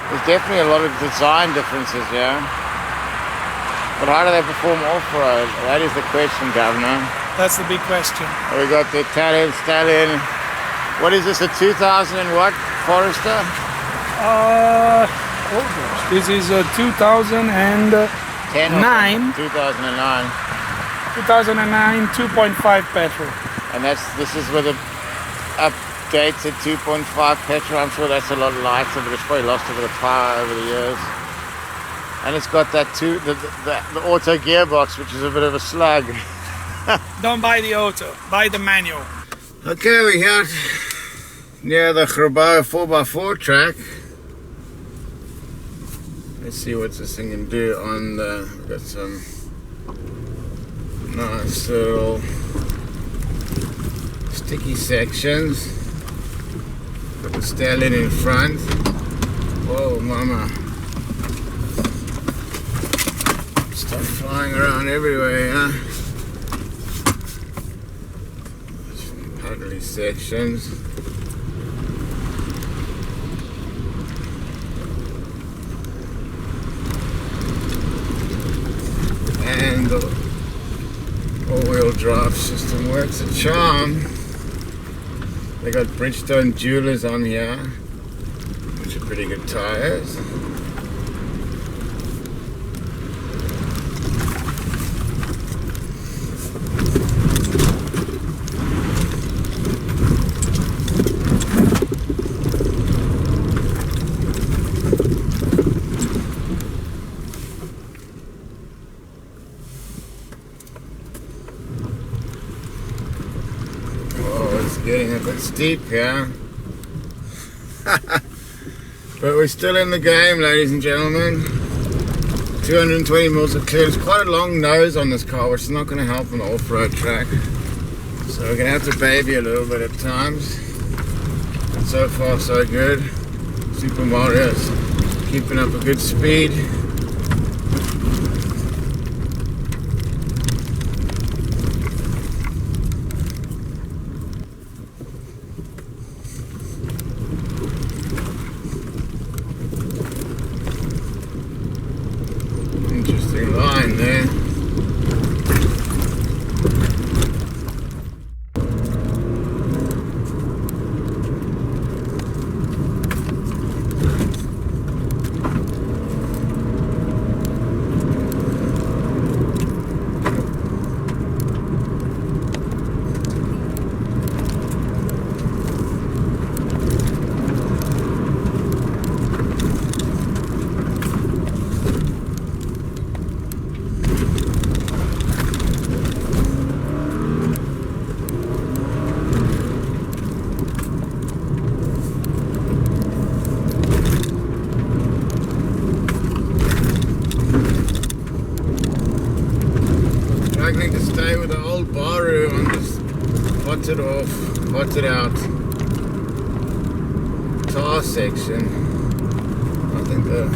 There's definitely a lot of design differences here. But how do they perform off-road? That is the question, Governor. That's the big question. We got the Italian Stallion. What is this, a 2000 and what, Forester? Oh gosh, this is a 2009. 2009. 2009 2.5 petrol. And this is with a updated 2.5 petrol. I'm sure that's a lot lighter, but it's probably lost a bit of power over the years. And it's got that the auto gearbox, which is a bit of a slug. Don't buy the auto, buy the manual. Okay, we're here near the Grabouw 4x4 track. Let's see what this thing can do on the, we've got some nice little sticky sections. Got the Stallion in front. Whoa, mama. Stuff flying around everywhere, huh? Puddly sections. And the all-wheel drive system works a charm. They got Bridgestone Jewelers on here, which are pretty good tires. Getting a bit steep here. But we're still in the game, ladies and gentlemen. 220 mils of clearance. Quite a long nose on this car, which is not going to help on the off-road track. So we're going to have to baby a little bit at times. But so far so good. Super Mario's keeping up a good speed. Interesting line there. Struggling to stay with the old Subaru on this potted off, potted out tar section. I think the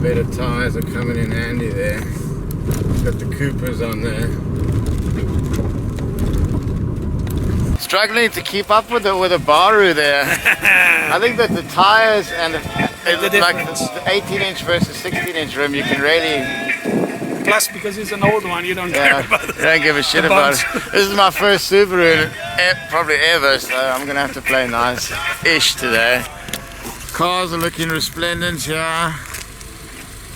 better tyres are coming in handy there. Got the Coopers on there. Struggling to keep up with the Subaru there. I think that the tyres and the difference. the 18-inch versus 16-inch rim, you can really. Plus, because it's an old one, you don't care about it. I don't give a shit about it. This is my first Subaru, probably ever, so I'm gonna have to play nice-ish today. Cars are looking resplendent here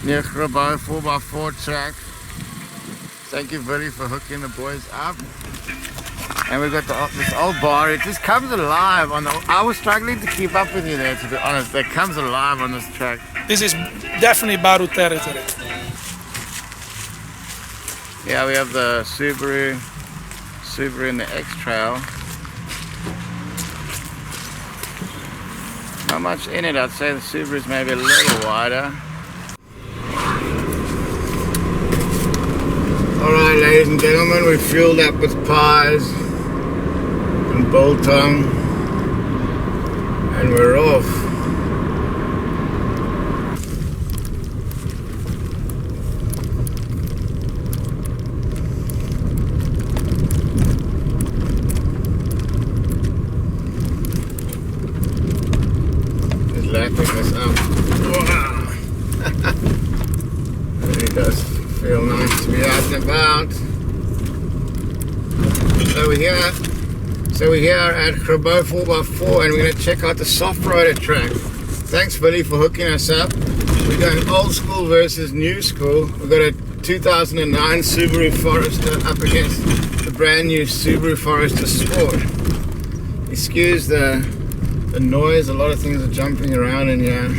near Grabouw 4x4 track. Thank you, Billy, for hooking the boys up. And we've got this old bar. It just comes alive on the. I was struggling to keep up with you there, to be honest. It comes alive on this track. This is definitely Baru territory. Yeah, we have the Subaru in the X-Trail. Not much in it. I'd say the Subaru's maybe a little wider. Alright, ladies and gentlemen, we've fueled up with pies and biltong, and we're off. Lapping this up. Wow. It really does feel nice to be out and about. So we're here at Grabouw 4x4 and we're going to check out the soft-roader track. Thanks Billy for hooking us up. We're going old school versus new school. We've got a 2009 Subaru Forester up against the brand new Subaru Forester Sport. Excuse the noise, a lot of things are jumping around in here.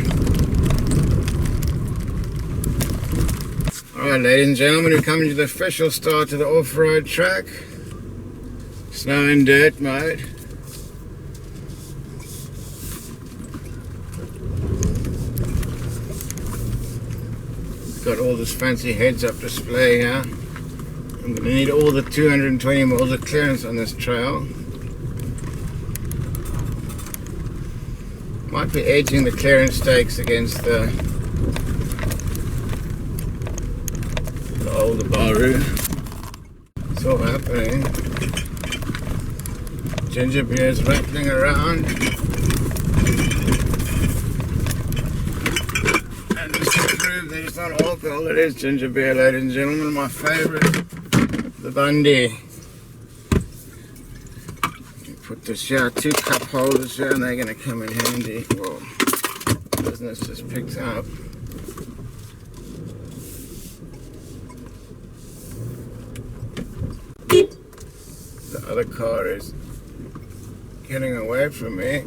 Alright ladies and gentlemen, we're coming to the official start of the off-road track. Snow and dirt mode. Got all this fancy heads-up display here. I'm going to need all the 220 mils of clearance on this trail. Might be edging the clearance stakes against the older Subaru. It's all happening. Ginger beer is rattling around. And just to prove that it's not alcohol, it is ginger beer, ladies and gentlemen. My favourite, the Bundy. Put this here, 2 cup holders here, and they're going to come in handy. Whoa, business just picked up. The other car is getting away from me.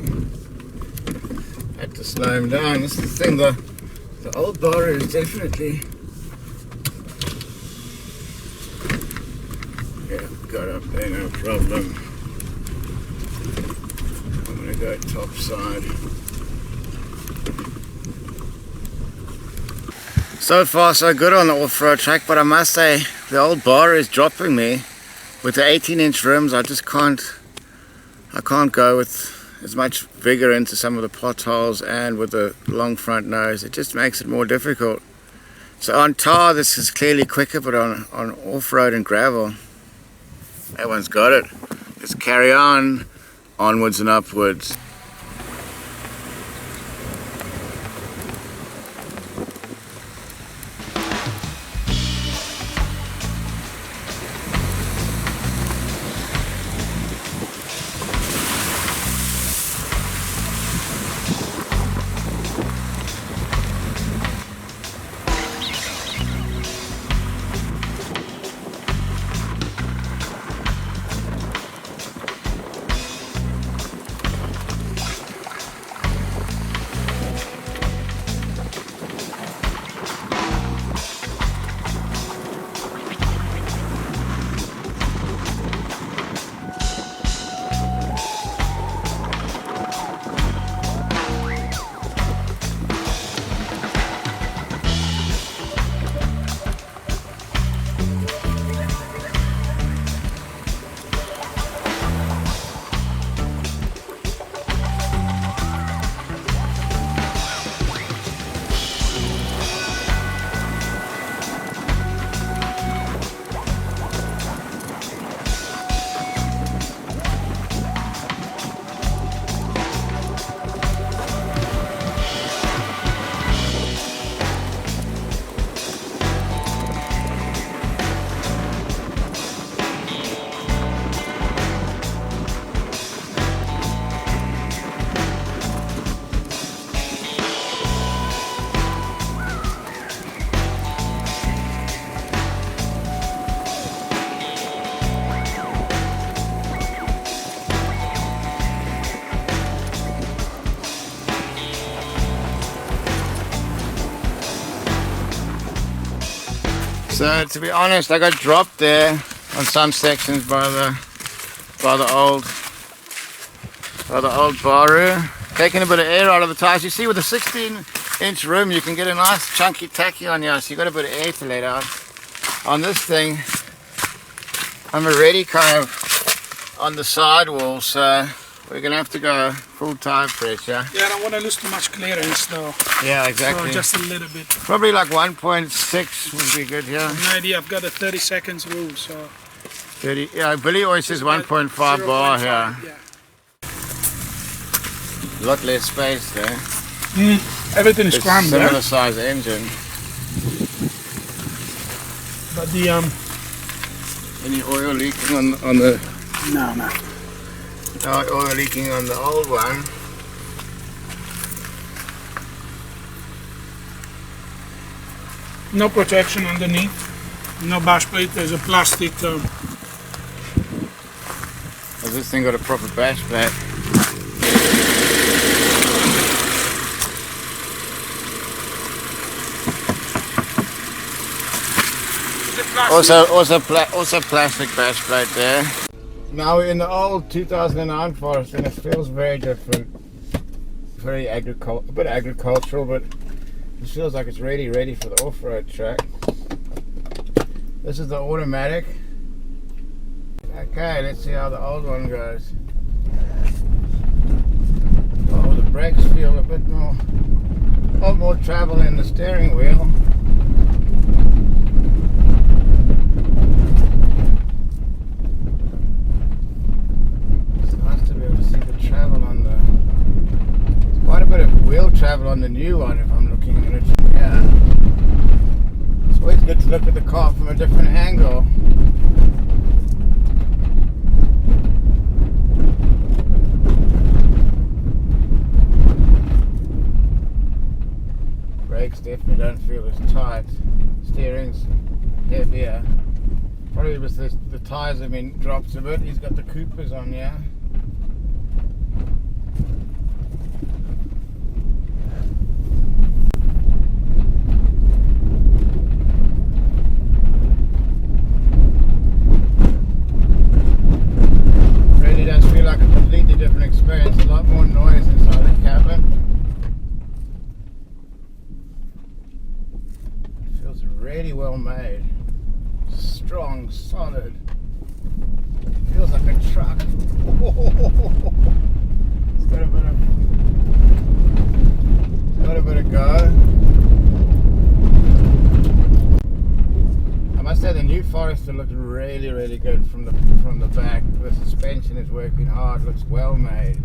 Had to slow him down. This is the thing, the old bar is definitely, yeah, got up there, no problem. I'm gonna go top side. So far so good on the off-road track, but I must say the old bar is dropping me. With the 18-inch rims, I can't go with as much vigor into some of the potholes, and with the long front nose, it just makes it more difficult. So on tar, this is clearly quicker, but on off-road and gravel, that one's got it. Let's carry on, onwards and upwards. So to be honest, I got dropped there on some sections by the old Baru, taking a bit of air out of the tires. You see, with a 16-inch rim, you can get a nice chunky tacky on here, so you got a bit of air to let out. On this thing, I'm already kind of on the sidewall, so we're gonna have to go full tire pressure. Yeah, I don't want to lose too much clearance though. Yeah, exactly. So just a little bit. Probably like 1.6 would be good here. I have an idea. I've got a 30 seconds rule, so. 30. Yeah, Billy always says 1.5 bar here. Yeah. A lot less space there. Everything is It's crammed similar there. size engine. But the Any oil leaking on the no. no oil leaking on the old one. No protection underneath. No bash plate. There's a plastic. Has this thing got a proper bash plate? Also plastic bash plate there. Now we're in the old 2009 Forester and it feels very different. Very a bit agricultural, but it feels like it's really ready for the off-road track. This is the automatic. Okay, let's see how the old one goes. Oh, the brakes feel a lot more travel in the steering wheel. It's nice to be able to see the travel on the... There's quite a bit of wheel travel on the new one if I'm looking at it. Yeah. It's always good to look at the car from a different angle. Brakes definitely don't feel as tight. Steering's heavier. Probably because the tyres have been dropped a bit. He's got the Coopers on, yeah. Really does feel like a completely different experience. A lot more noise inside the cabin. Really well made, strong, solid. Feels like a truck. It's got a bit of go. I must say the new Forester looks really, really good from the back. The suspension is working hard. Looks well made.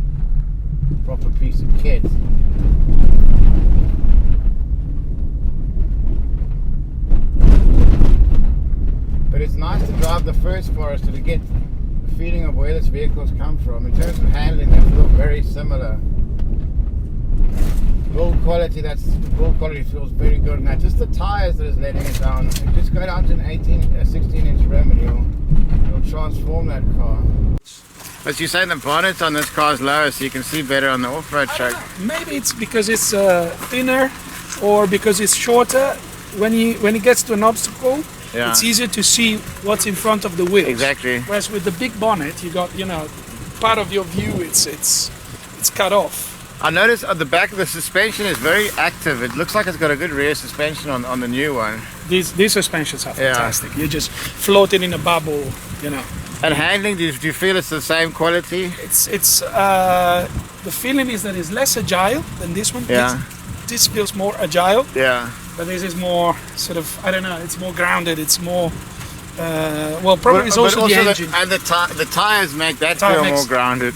Proper piece of kit. But it's nice to drive the first Forester to get the feeling of where this vehicle's come from. In terms of handling, they feel very similar. Build quality feels very good now. Just the tyres that is letting it down. Just go down to an 16-inch rim and you'll transform that car. But you're saying the bonnet on this car is lower, so you can see better on the off-road track. Maybe it's because it's thinner, or because it's shorter. When it gets to an obstacle, yeah, it's easier to see what's in front of the wheels. Exactly. Whereas with the big bonnet, you got, part of your view it's cut off. I noticed at the back of the suspension is very active. It looks like it's got a good rear suspension on the new one. These suspensions are fantastic. You just floating in a bubble, And handling, do you feel it's the same quality? It's the feeling is that it's less agile than this one. Yeah. This feels more agile. Yeah. But this is more sort of, I don't know, it's more grounded, it's more, probably it's also the engine. And the tires make that feel more grounded.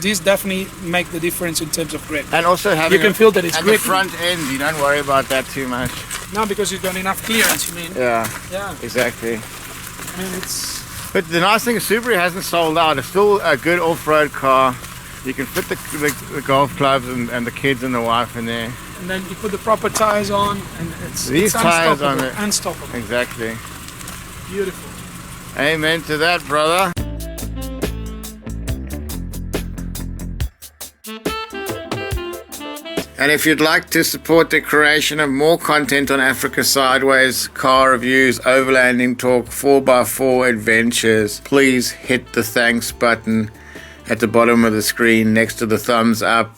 These definitely make the difference in terms of grip. And also you can feel that it's grippy. the front end, you don't worry about that too much. No, because you've got enough clearance, you mean? Yeah. Yeah. Exactly. I mean, it's... But the nice thing is Subaru hasn't sold out. It's still a good off-road car. You can fit the golf clubs and the kids and the wife in there. And then you put the proper tires on, and These tires on it. Unstoppable. Exactly. Beautiful. Amen to that, brother. And if you'd like to support the creation of more content on Africa Sideways, car reviews, overlanding talk, 4x4 adventures, please hit the thanks button at the bottom of the screen next to the thumbs up.